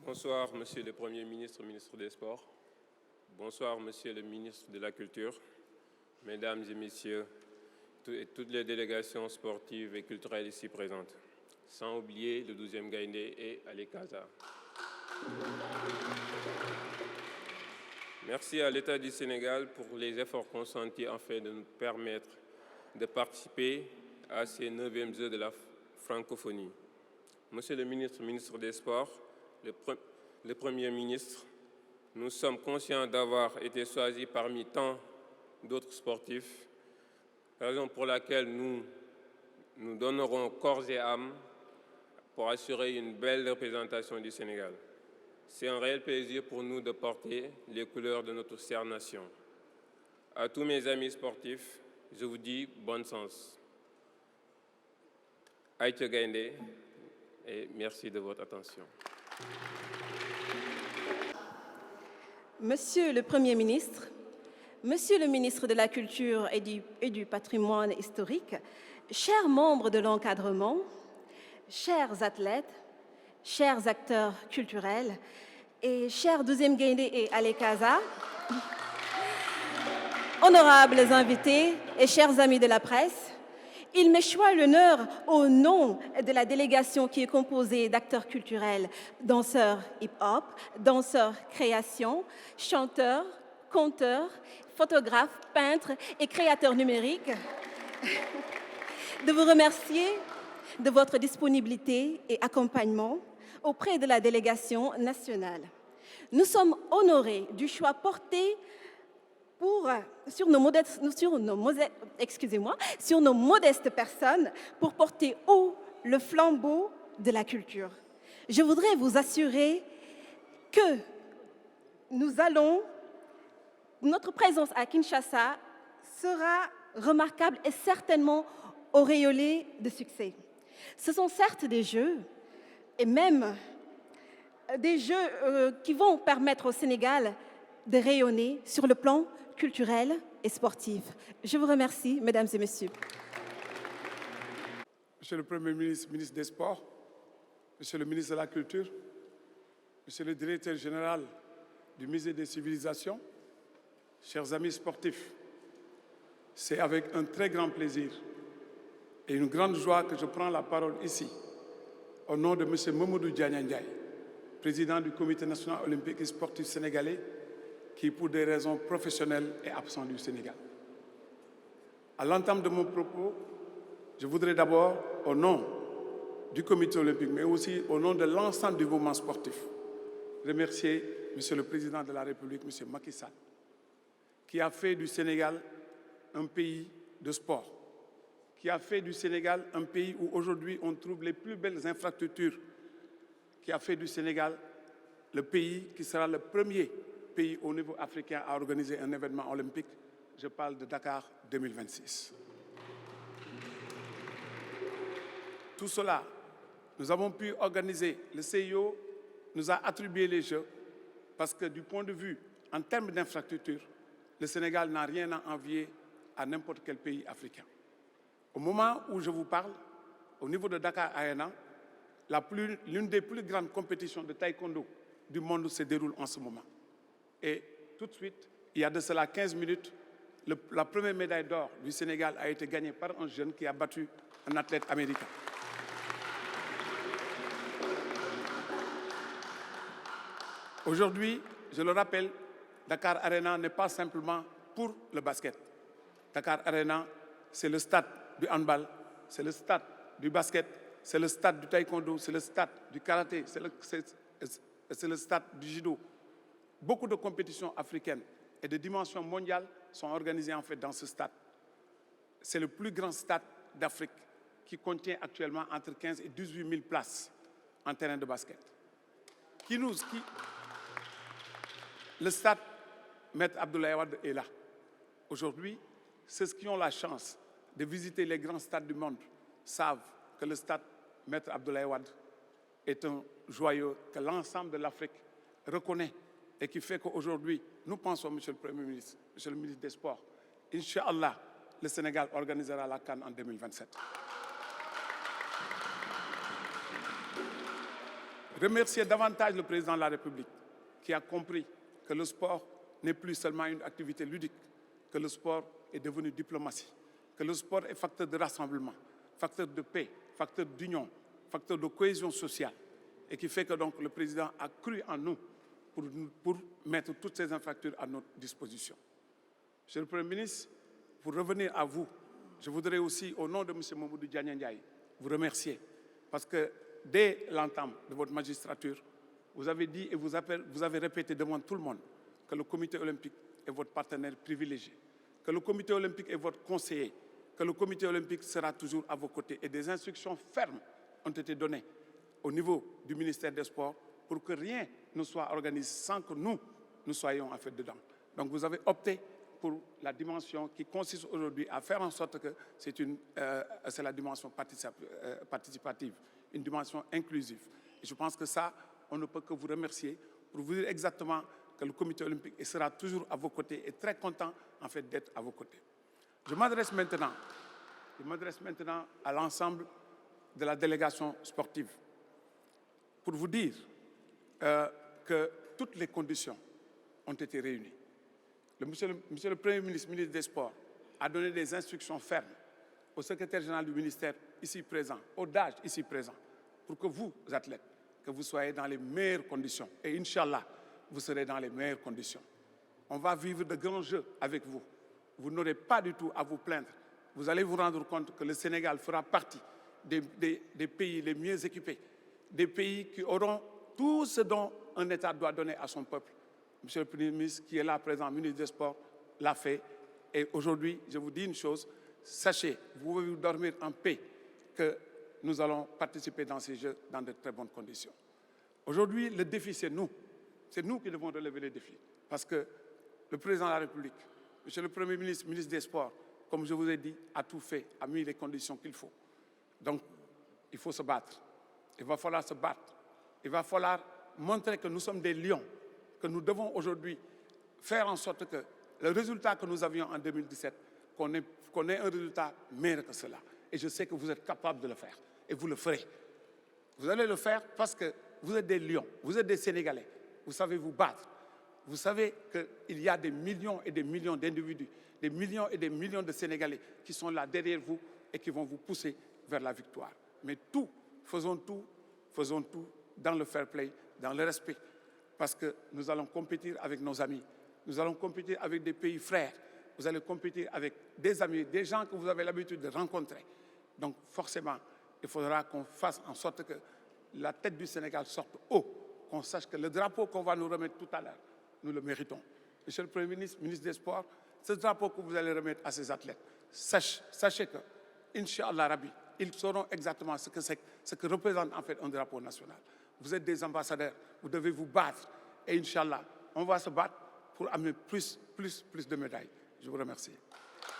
Bonsoir, Monsieur le Premier ministre, ministre des Sports. Bonsoir, Monsieur le ministre de la Culture, Mesdames et Messieurs, et toutes les délégations sportives et culturelles ici présentes, sans oublier le 12e Gaïndé et Ali Kaza. Merci à l'État du Sénégal pour les efforts consentis afin de nous permettre de participer à ces 9e Jeux de la francophonie. Monsieur le ministre, ministre des Sports, le Premier ministre, nous sommes conscients d'avoir été choisis parmi tant d'autres sportifs, raison pour laquelle nous donnerons corps et âme pour assurer une belle représentation du Sénégal. C'est un réel plaisir pour nous de porter les couleurs de notre chère nation. À tous mes amis sportifs, je vous dis bon sens. Aïcha Gaïndé, et merci de votre attention. Monsieur le Premier ministre, Monsieur le ministre de la Culture et du Patrimoine historique, chers membres de l'encadrement, chers athlètes, chers acteurs culturels et chers 12e Gaïndé et Ali Kaza, honorables invités et chers amis de la presse, il m'échoit l'honneur, au nom de la délégation qui est composée d'acteurs culturels, danseurs hip-hop, danseurs création, chanteurs, conteurs, photographes, peintres et créateurs numériques, de vous remercier de votre disponibilité et accompagnement auprès de la délégation nationale. Nous sommes honorés du choix porté sur nos modestes personnes pour porter haut le flambeau de la culture. Je voudrais vous assurer que notre présence à Kinshasa sera remarquable et certainement auréolée de succès. Ce sont certes des jeux, et même des jeux qui vont permettre au Sénégal de rayonner sur le plan culturel et sportif. Je vous remercie, Mesdames et Messieurs. Monsieur le Premier ministre, ministre des Sports, Monsieur le ministre de la Culture, Monsieur le directeur général du Musée des Civilisations, chers amis sportifs, c'est avec un très grand plaisir et une grande joie que je prends la parole ici, au nom de Monsieur Mamadou Diagne Ndiaye, président du Comité national olympique et sportif sénégalais, qui, pour des raisons professionnelles, est absent du Sénégal. À l'entame de mon propos, je voudrais d'abord, au nom du Comité olympique, mais aussi au nom de l'ensemble du mouvement sportif, remercier Monsieur le Président de la République, Monsieur Macky Sall, qui a fait du Sénégal un pays de sport, qui a fait du Sénégal un pays où aujourd'hui on trouve les plus belles infrastructures, qui a fait du Sénégal le pays qui sera le premier pays au niveau africain à organiser un événement olympique. Je parle de Dakar 2026. Tout cela, nous avons pu organiser, le CIO nous a attribué les Jeux parce que du point de vue, en termes d'infrastructure, le Sénégal n'a rien à envier à n'importe quel pays africain. Au moment où je vous parle, au niveau de Dakar Arena, l'une des plus grandes compétitions de taekwondo du monde se déroule en ce moment. Et tout de suite, il y a de cela 15 minutes, la première médaille d'or du Sénégal a été gagnée par un jeune qui a battu un athlète américain. Aujourd'hui, je le rappelle, Dakar Arena n'est pas simplement pour le basket. Dakar Arena, c'est le stade du handball, c'est le stade du basket, c'est le stade du taekwondo, c'est le stade du karaté, c'est le stade du judo. Beaucoup de compétitions africaines et de dimension mondiale sont organisées en fait dans ce stade. C'est le plus grand stade d'Afrique qui contient actuellement entre 15 et 18 000 places en terrain de basket. Le stade Maître Abdoulaye Wade est là. Aujourd'hui, ceux qui ont la chance de visiter les grands stades du monde savent que le stade Maître Abdoulaye Wade est un joyau que l'ensemble de l'Afrique reconnaît et qui fait qu'aujourd'hui, nous pensons, Monsieur le Premier ministre, Monsieur le ministre des Sports, Inch'Allah, le Sénégal organisera la CAN en 2027. remercier davantage le président de la République qui a compris que le sport n'est plus seulement une activité ludique, que le sport est devenu diplomatie, que le sport est facteur de rassemblement, facteur de paix, facteur d'union, facteur de cohésion sociale, et qui fait que donc le président a cru en nous pour mettre toutes ces infrastructures à notre disposition. Monsieur le Premier ministre, pour revenir à vous, je voudrais aussi, au nom de M. Mamadou Diagne Ndiaye, vous remercier, parce que dès l'entame de votre magistrature, vous avez dit et vous avez répété devant tout le monde que le comité olympique est votre partenaire privilégié, que le comité olympique est votre conseiller, que le comité olympique sera toujours à vos côtés. Et des instructions fermes ont été données au niveau du ministère des Sports pour que rien ne soit organisé sans que nous soyons en fait dedans. Donc vous avez opté pour la dimension qui consiste aujourd'hui à faire en sorte que c'est la dimension participative, une dimension inclusive. Et je pense que ça, on ne peut que vous remercier pour vous dire exactement que le comité olympique sera toujours à vos côtés et très content en fait d'être à vos côtés. Je m'adresse maintenant à l'ensemble de la délégation sportive pour vous dire que toutes les conditions ont été réunies. Monsieur le Premier ministre, ministre des Sports, a donné des instructions fermes au secrétaire général du ministère ici présent, au DAGE ici présent, pour que vous, athlètes, que vous soyez dans les meilleures conditions. Et Inch'Allah, vous serez dans les meilleures conditions. On va vivre de grands jeux avec vous. Vous n'aurez pas du tout à vous plaindre. Vous allez vous rendre compte que le Sénégal fera partie des pays les mieux équipés, des pays qui auront tout ce dont un État doit donner à son peuple. Monsieur le Premier ministre, qui est là présent, ministre des Sports, l'a fait. Et aujourd'hui, je vous dis une chose, sachez, vous pouvez vous dormir en paix, que nous allons participer dans ces Jeux dans de très bonnes conditions. Aujourd'hui, le défi, c'est nous. C'est nous qui devons relever les défis. Parce que le président de la République, monsieur le Premier ministre, ministre des Sports, comme je vous ai dit, a tout fait, a mis les conditions qu'il faut. Donc, il faut se battre. Il va falloir se battre. Il va falloir montrer que nous sommes des lions, que nous devons aujourd'hui faire en sorte que le résultat que nous avions en 2017, qu'on ait un résultat meilleur que cela. Et je sais que vous êtes capable de le faire. Et vous le ferez. Vous allez le faire parce que vous êtes des lions, vous êtes des Sénégalais. Vous savez vous battre. Vous savez qu'il y a des millions et des millions d'individus, des millions et des millions de Sénégalais qui sont là derrière vous et qui vont vous pousser vers la victoire. Mais faisons tout dans le fair play, dans le respect. Parce que nous allons compétir avec nos amis. Nous allons compétir avec des pays frères. Vous allez compétir avec des amis, des gens que vous avez l'habitude de rencontrer. Donc forcément, il faudra qu'on fasse en sorte que la tête du Sénégal sorte haut, qu'on sache que le drapeau qu'on va nous remettre tout à l'heure, nous le méritons. Monsieur le Premier ministre, ministre des Sports, ce drapeau que vous allez remettre à ces athlètes, sachez que, Inch'Allah Rabbi, ils sauront exactement ce que représente en fait un drapeau national. Vous êtes des ambassadeurs, vous devez vous battre. Et Inch'Allah, on va se battre pour amener plus de médailles. Je vous remercie.